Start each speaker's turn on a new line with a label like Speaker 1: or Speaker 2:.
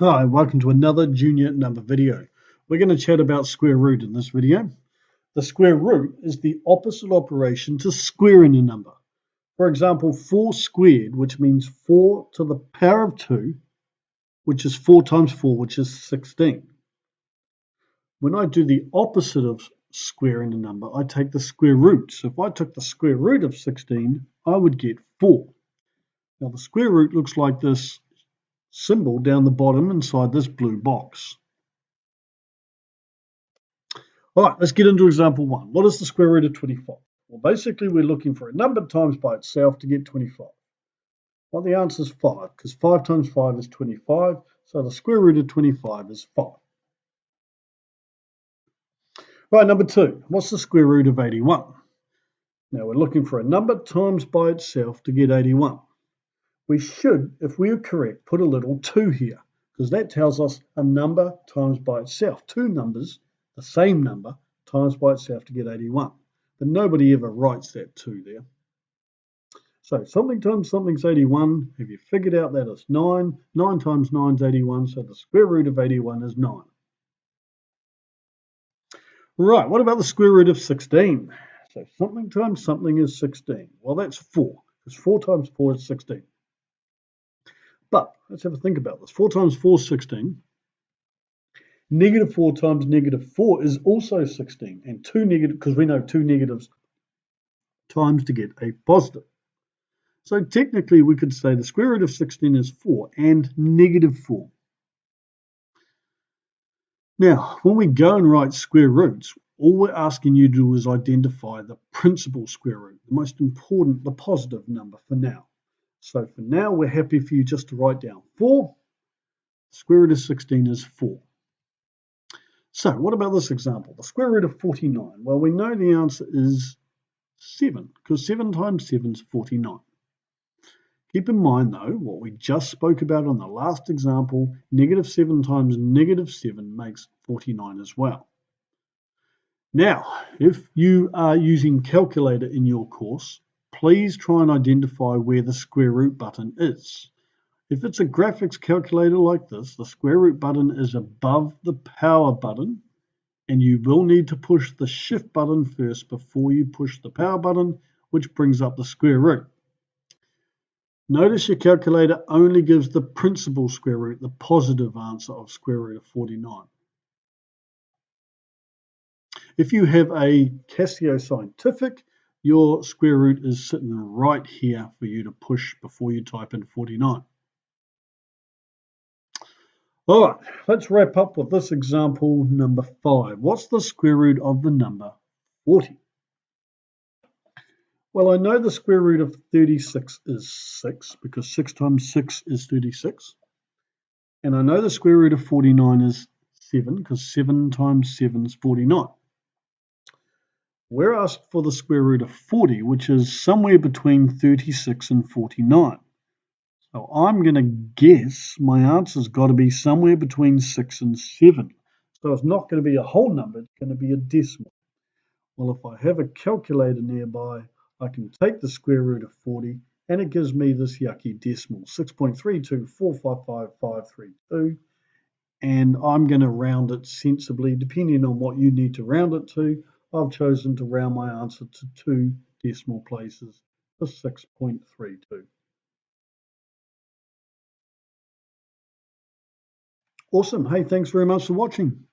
Speaker 1: Hi, welcome to another junior number video. We're going to chat about square root in this video. The square root is the opposite operation to squaring a number. For example, 4 squared, which means 4 to the power of 2, which is 4 times 4, which is 16. When I do the opposite of squaring a number, I take the square root. So if I took the square root of 16, I would get 4. Now the square root looks like this symbol down the bottom inside this blue box. All right, let's get into example 1. What is the square root of 25? Well, basically, we're looking for a number times by itself to get 25. Well, the answer is 5, because 5 times 5 is 25, so the square root of 25 is 5. Right, number 2. What's the square root of 81? Now, we're looking for a number times by itself to get 81. We should, if we are correct, put a little 2 here, because that tells us a number times by itself. Two numbers, the same number, times by itself to get 81. But nobody ever writes that 2 there. So something times something's 81. Have you figured out that it's 9? 9 times 9 is 81, so the square root of 81 is 9. Right, what about the square root of 16? So something times something is 16. Well, that's 4, because 4 times 4 is 16. But let's have a think about this. 4 times 4 is 16. Negative 4 times negative 4 is also 16. And 2 negative, because we know 2 negatives times to get a positive. So technically we could say the square root of 16 is 4 and negative 4. Now, when we go and write square roots, all we're asking you to do is identify the principal square root, the most important, the positive number for now. So for now, we're happy for you just to write down 4. The square root of 16 is 4. So what about this example? The square root of 49. Well, we know the answer is 7, because 7 times 7 is 49. Keep in mind, though, what we just spoke about on the last example, negative 7 times negative 7 makes 49 as well. Now, if you are using calculator in your course, please try and identify where the square root button is. If it's a graphics calculator like this, the square root button is above the power button, and you will need to push the shift button first before you push the power button, which brings up the square root. Notice your calculator only gives the principal square root, the positive answer of square root of 49. If you have a Casio Scientific, your square root is sitting right here for you to push before you type in 49. All right, let's wrap up with this example number 5. What's the square root of the number 40? Well, I know the square root of 36 is 6, because 6 times 6 is 36. And I know the square root of 49 is 7, because 7 times 7 is 49. We're asked for the square root of 40, which is somewhere between 36 and 49. So I'm going to guess my answer's got to be somewhere between 6 and 7. So it's not going to be a whole number, it's going to be a decimal. Well, if I have a calculator nearby, I can take the square root of 40 and it gives me this yucky decimal, 6.324555532. And I'm going to round it sensibly, depending on what you need to round it to. I've chosen to round my answer to 2 decimal places for 6.32. Awesome. Hey, thanks very much for watching.